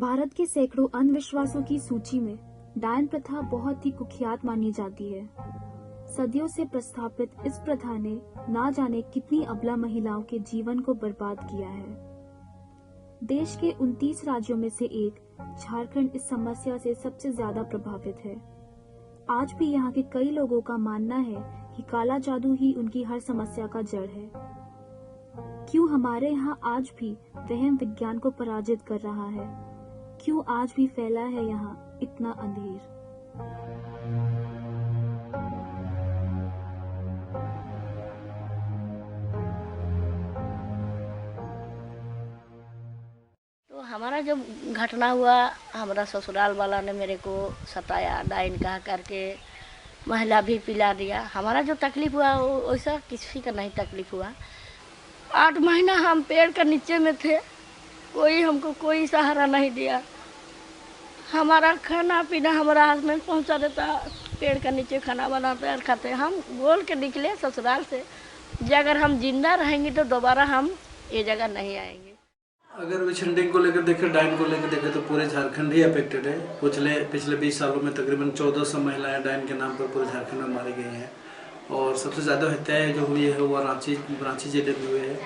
भारत के सैकड़ों अंधविश्वासों की सूची में डायन प्रथा बहुत ही कुख्यात मानी जाती है। सदियों से प्रस्थापित इस प्रथा ने ना जाने कितनी अबला महिलाओं के जीवन को बर्बाद किया है। देश के 29 राज्यों में से एक झारखंड इस समस्या से सबसे ज्यादा प्रभावित है। आज भी यहाँ के कई लोगों का मानना है कि काला जादू ही उनकी हर समस्या का जड़ है। क्यों हमारे यहाँ आज भी वहम विज्ञान को पराजित कर रहा है? क्यों आज भी फैला है यहाँ इतना अंधेर? तो हमारा जब घटना हुआ, हमारा ससुराल वाला ने मेरे को सताया, डाइन कहा करके महिला भी पिला दिया। हमारा जो तकलीफ हुआ वो वैसा किसी का नहीं तकलीफ हुआ। 8 महीना हम पेड़ के नीचे में थे, कोई हमको कोई सहारा नहीं दिया। हमारा खाना पीना हमारा हस्बैंड पहुंचा देता, पेड़ के नीचे खाना बनाते और खाते। हम बोल के निकले ससुराल से कि अगर हम जिंदा रहेंगे तो दोबारा हम ये जगह नहीं आएंगे। अगर विचंडिंग को लेकर देखें, डाइन को लेकर देखें तो पूरे झारखंड ही अफेक्टेड है। पिछले 20 सालों में तकरीबन 1400 महिलाएं डाइन के नाम पर पूरे झारखंड में मारी गई हैं और सबसे ज़्यादा हत्याएं जो हुई है वो रांची जिले में हुए हैं।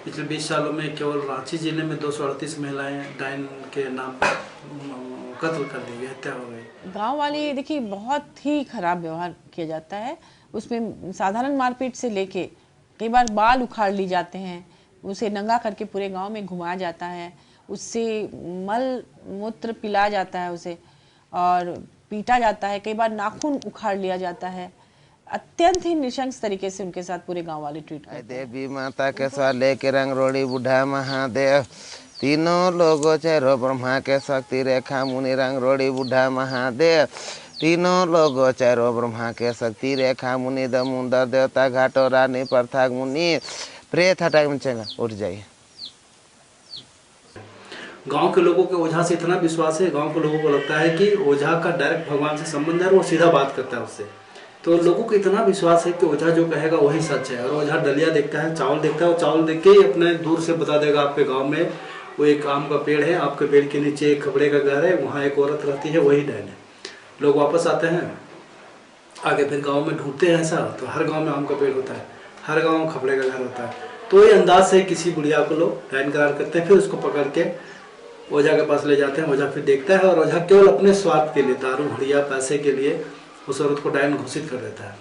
पिछले 20 सालों में केवल रांची जिले में 238 महिलाएं डाइन के नाम पर कत्ल कर दी गई, हत्या हो गई। गांव वाले देखिए बहुत ही खराब व्यवहार किया जाता है। उसमें साधारण मारपीट से लेके कई बार बाल उखाड़ ली जाते हैं, उसे नंगा करके पूरे गांव में घुमाया जाता है, उससे मल मूत्र पिलाया जाता है उसे और पीटा जाता है, कई बार नाखून उखाड़ लिया जाता है। अत्यंत ही निशंस तरीके से उनके साथ पूरे गांव वाले ट्रीट करते हैं। देवी माता के सवा लेके रंग रोड़ी बुढ़ा महादेव, तीनों लोगों चेहरो ब्रह्मा के शक्ति रेखा मुनि रंग रोड़ी बुढ़ा महादेव, तीनों लोगों चेहरो ब्रह्मा के शक्ति रेखा मुनि दमुंदर देवता घाटो रानी प्रथाग मुनि प्रेत हटा चंगा उठ जाइए। गांव के लोगों के ओझा से इतना विश्वास है, गांव के लोगों को लगता है कि ओझा का डायरेक्ट भगवान से संबंध है, वो सीधा बात करता है उससे। तो लोगों को इतना विश्वास है कि ओझा जो कहेगा वही सच है। और ओझा डलिया देखता है, चावल देखता है, और चावल देख के अपने दूर से बता देगा आपके गाँव में वो एक आम का पेड़ है, आपके पेड़ के नीचे एक खपड़े का घर है, वहाँ एक औरत रहती है, वही डाइन है। लोग वापस आते हैं, आगे फिर गाँव में ढूंढते हैं ऐसा, तो हर गाँव में आम का पेड़ होता है, हर गाँव में खपड़े का घर होता है। तो ये अंदाज से किसी बुढ़िया को लोग डाइन करार करते हैं, फिर उसको पकड़ के ओझा के पास ले जाते हैं। ओझा फिर देखता है और ओझा केवल अपने स्वार्थ के लिए, दारू हड़िया पैसे के लिए उस औरत को डाइन घोषित कर देता है।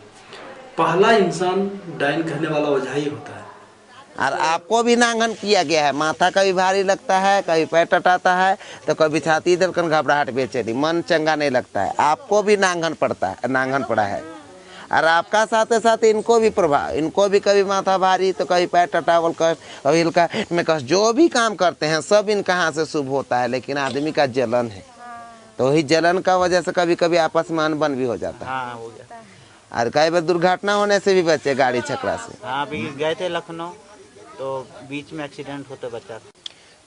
पहला इंसान डाइन कहने वाला ओझा ही होता है। और आपको भी नांगन किया गया है, माथा कभी भारी लगता है, कभी पैर टटाता है, तो कभी छाती दर्द, घबराहट, बेचैनी, मन चंगा नहीं लगता है, आपको भी नांगन पड़ा है। और आपका साथ साथ इनको भी प्रभाव, इनको भी कभी माथा भारी तो कभी पैर टटावल कष्ट, कभी हल्का में कष्ट, जो भी काम करते हैं सब इनका हाथ से शुभ होता है। लेकिन आदमी का जलन है, तो वही जलन का वजह से कभी कभी आपस में अनबन भी हो जाता है। हाँ, हो गया। और कई बार दुर्घटना होने से भी बचे, गाड़ी छकड़ा से। हाँ, अभी गए थे लखनऊ तो बीच में एक्सीडेंट होते बच्चा।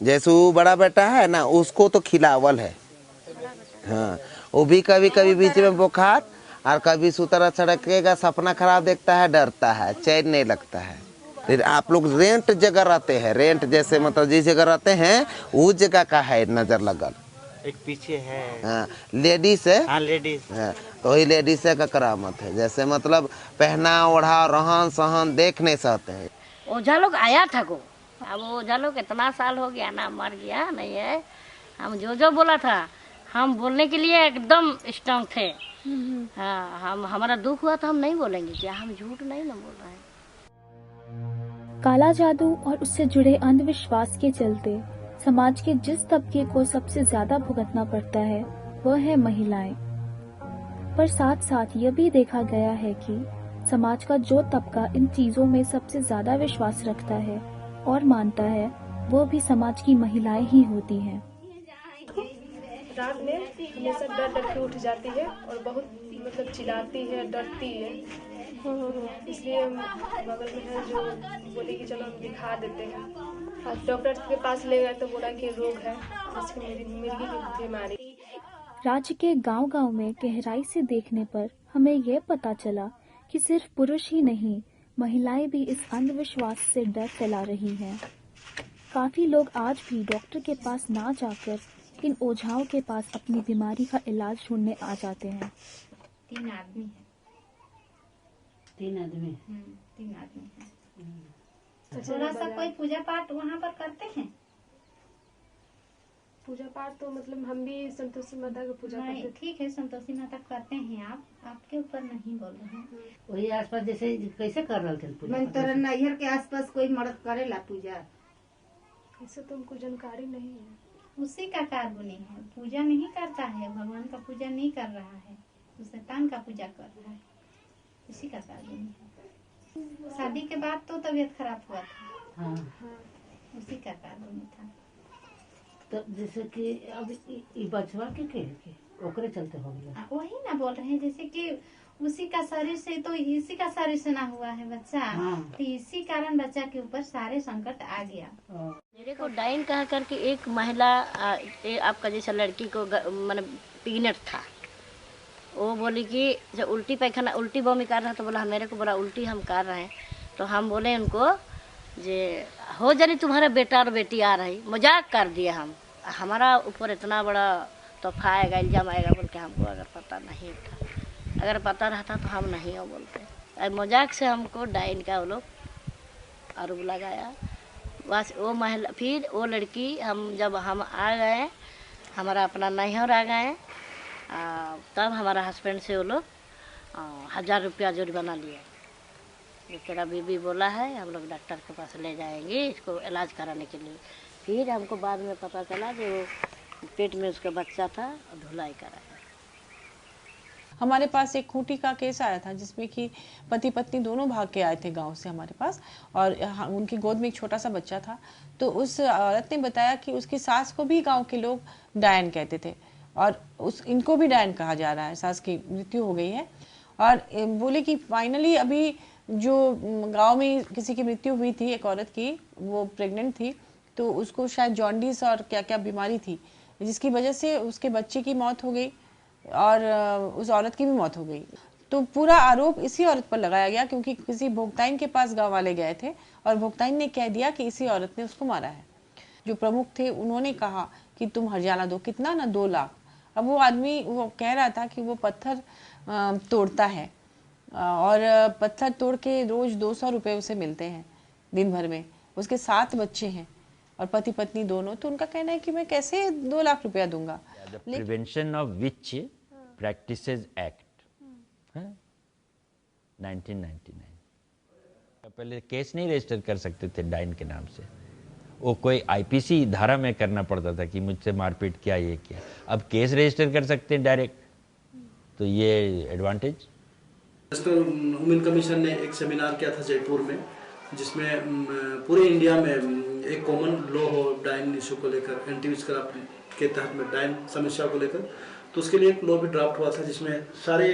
जैसे वो बड़ा बेटा है ना, उसको तो खिलावल है। हाँ, वो भी कभी कभी बीच में बुखार और कभी सुतरा सड़केगा, सपना खराब देखता है, डरता है, चैन नहीं लगता है। फिर आप लोग रेंट जगह रहते हैं, रेंट जैसे मतलब जिस जगह रहते हैं उस जगह का है नजर लगल। एक पीछे है, हाँ, लेडीज है। हाँ, लेडीज है, तो वही लेडीज का करामत है। जैसे मतलब पहना ओढ़ा रहन सहन देख नहीं सकते हैं। ओझा लोग आया था को, अब ओझा लोग इतना साल हो गया ना, मर गया नहीं है। हम जो बोला था, हम बोलने के लिए एकदम स्ट्रांग थे। हाँ, हम हमारा दुख हुआ तो हम नहीं बोलेंगे क्या, हम झूठ नहीं ना बोल रहे हैं। काला जादू और उससे जुड़े अंधविश्वास के चलते समाज के जिस तबके को सबसे ज्यादा भुगतना पड़ता है वह है महिलाएं। पर साथ साथ यह भी देखा गया है कि समाज का जो तबका इन चीजों में सबसे ज्यादा विश्वास रखता है और मानता है, वो भी समाज की महिलाएं ही होती हैं। रात में हमेशा डर के उठ जाती है और बहुत मतलब चिल्लाती है, डरती है। इसलिए बगल में है जो बोले कि चलो हम दिखा देते हैं। डॉक्टर के पास ले गए तो बोला कि रोग है, मिर्गी की बीमारी। राज्य के गांव-गांव में गहराई से देखने पर हमें यह पता चला कि सिर्फ पुरुष ही नहीं, महिलाएं भी इस अंधविश्वास से डर फैला रही हैं। काफी लोग आज भी डॉक्टर के पास ना जाकर इन ओझाओं के पास अपनी बीमारी का इलाज ढूंढने आ जाते हैं। 3 आदमी है। 3 आदमी? 3 आदमी है। थोड़ा सा कोई पूजा पाठ वहाँ पर करते हैं? पूजा पाठ तो मतलब हम भी संतोषी माता का पूजा करते हैं। ठीक है, संतोषी माता करते हैं आप, आपके ऊपर नहीं बोल रहे हैं। वही आसपास जैसे कैसे कर रहे थे पूजा? मैं तोरा नैहर के आसपास कोई मर्द करेला पूजा? इससे तो हमको जानकारी नहीं है। उसी का कारगुनी है, पूजा नहीं करता है, भगवान का पूजा नहीं कर रहा है, तो शैतान का पूजा कर रहा है, उसी का कारगुनी है। शादी के बाद तो तबीयत खराब हुआ था। हाँ। उसी का कारगुनी था। तो जैसे कि अब बचवा के ओकरे चलते हो गया। वही ना बोल रहे हैं, जैसे कि उसी का शरीर से तो इसी का शरीर से ना हुआ है बच्चा। हाँ। तो इसी कारण बच्चा के ऊपर सारे संकट आ गया। मेरे को डाइन कह करके एक महिला आपका जैसा लड़की को मतलब पीनट था, वो बोली कि जब उल्टी पैखाना उल्टी बमी कर रहा तो बोला मेरे को बोला उल्टी हम कर रहे हैं। तो हम बोले उनको जे हो जानी तुम्हारा बेटा और बेटी आ रही, मजाक कर दिए हम। हमारा ऊपर इतना बड़ा तोहफा आएगा, इल्जाम आएगा बोल के हमको अगर पता नहीं था, अगर पता रहता तो हम नहीं हो बोलते। मजाक से हमको डाइन का वो लोग आरोप लगाया। बस वो महिला फिर वो लड़की जब हम आ गए, हमारा अपना नैहर आ गए, तब हमारा हस्बैंड से वो लोग 1000 रुपया जुर्माना लिए। ये तेरा बीबी बोला है, हम लोग डॉक्टर के पास ले जाएंगे इसको इलाज कराने के लिए। फिर हमको बाद में पता चला कि वो पेट में उसका बच्चा था और धुलाई कराया। हमारे पास एक खूंटी का केस आया था जिसमें कि पति पत्नी दोनों भाग के आए थे गांव से हमारे पास, और उनकी गोद में एक छोटा सा बच्चा था। तो उस औरत ने बताया कि उसकी सास को भी गांव के लोग डायन कहते थे, और इनको भी डायन कहा जा रहा है। सास की मृत्यु हो गई है, और बोले कि फाइनली अभी जो गांव में किसी की मृत्यु हुई थी, एक औरत की, वो प्रेग्नेंट थी, तो उसको शायद जॉन्डिस और क्या क्या बीमारी थी, जिसकी वजह से उसके बच्चे की मौत हो गई और उस औरत की भी मौत हो गई। तो पूरा आरोप इसी औरत पर लगाया गया, क्योंकि किसी भोक्ताइन के पास गांव वाले गए थे और भोक्ताइन ने कह दिया कि इसी औरत ने उसको मारा है। जो प्रमुख थे उन्होंने कहा कि तुम हर्जाना दो, कितना ना 2 लाख। अब वो आदमी वो कह रहा था कि वो पत्थर तोड़ता है और पत्थर तोड़ के रोज 200 रुपये उसे मिलते हैं दिन भर में। उसके 7 बच्चे हैं और पति पत्नी दोनों। तो उनका कहना है कि मैं कैसे 2 लाख रुपया दूंगा। Prevention of which practices act 1999, पहले केस नहीं रजिस्टर कर सकते थे डाइन के नाम से, वो कोई आईपीसी धारा में करना पड़ता था कि मुझसे मारपीट किया, ये किया। अब केस रजिस्टर कर सकते हैं डायरेक्ट, तो ये एडवांटेज। नेशनल वुमेन कमीशन ने एक सेमिनार किया था जयपुर में, जिसमें पूरे इंडिया में एक कॉमन लॉ हो डाइन इशू को लेकर, एंटी विचक्राफ्ट के तहत में डाइन समस्या को लेकर। तो उसके लिए एक लॉ भी ड्राफ्ट हुआ था, जिसमें सारे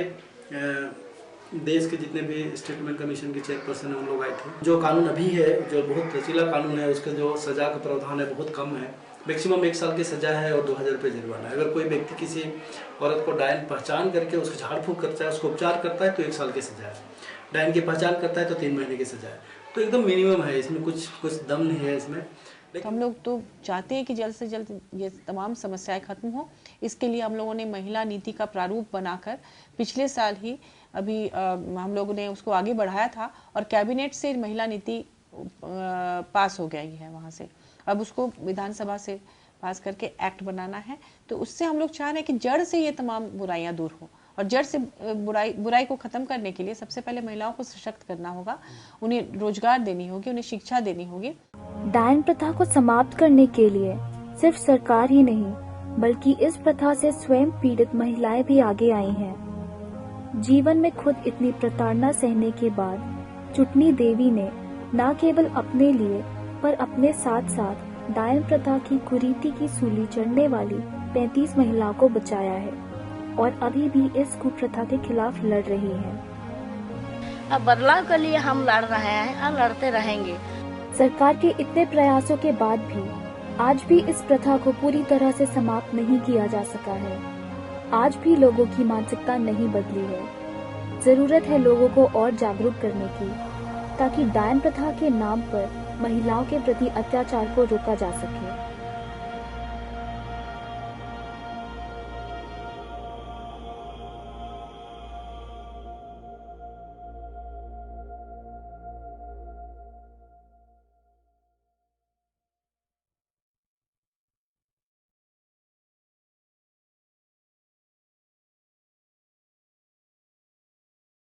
देश के जितने भी स्टेट वुमेन कमीशन के चेयरपर्सन है उन लोग आए थे। जो कानून अभी है, जो बहुत लचीला कानून है, उसका जो सजा का प्रावधान है बहुत कम है। मैक्सिमम 1 साल की सजा है और 2000 रुपये जुर्माना है। अगर कोई व्यक्ति किसी औरत को डायन पहचान करके उसको झाड़ फूक करता है, उसको उपचार करता है, तो 1 साल की सजा है। डायन की पहचान करता है तो 3 महीने की सजा है। तो एकदम मिनिमम है, इसमें कुछ दम नहीं है इसमें। हम लोग तो चाहते हैं कि जल्द से जल्द ये तमाम समस्याएं खत्म हो। इसके लिए हम लोगों ने महिला नीति का प्रारूप बनाकर पिछले साल ही अभी हम लोगों ने उसको आगे बढ़ाया था, और कैबिनेट से महिला नीति पास हो गई है वहाँ से। अब उसको विधानसभा से पास करके एक्ट बनाना है। तो उससे हम लोग चाह रहे हैं कि जड़ से ये तमाम बुराइयां दूर हो, और जड़ से बुराई को खत्म करने के लिए सबसे पहले महिलाओं को सशक्त करना होगा, उन्हें रोजगार देनी होगी, उन्हें शिक्षा देनी होगी। डायन प्रथा को समाप्त करने के लिए सिर्फ सरकार ही नहीं, बल्कि इस प्रथा से स्वयं पीड़ित महिलाएं भी आगे आई हैं। जीवन में खुद इतनी प्रताड़ना सहने के बाद चुटनी देवी ने न केवल अपने लिए पर अपने साथ साथ डायन प्रथा की कुरीति की सूली चढ़ने वाली 35 महिलाओं को बचाया है, और अभी भी इस कुप्रथा के खिलाफ लड़ रही हैं। अब बदलाव के लिए हम लड़ रहे हैं और लड़ते रहेंगे। सरकार के इतने प्रयासों के बाद भी आज भी इस प्रथा को पूरी तरह से समाप्त नहीं किया जा सका है। आज भी लोगों की मानसिकता नहीं बदली है। जरूरत है लोगों को और जागरूक करने की, ताकि डायन प्रथा के नाम पर महिलाओं के प्रति अत्याचार को रोका जा सके।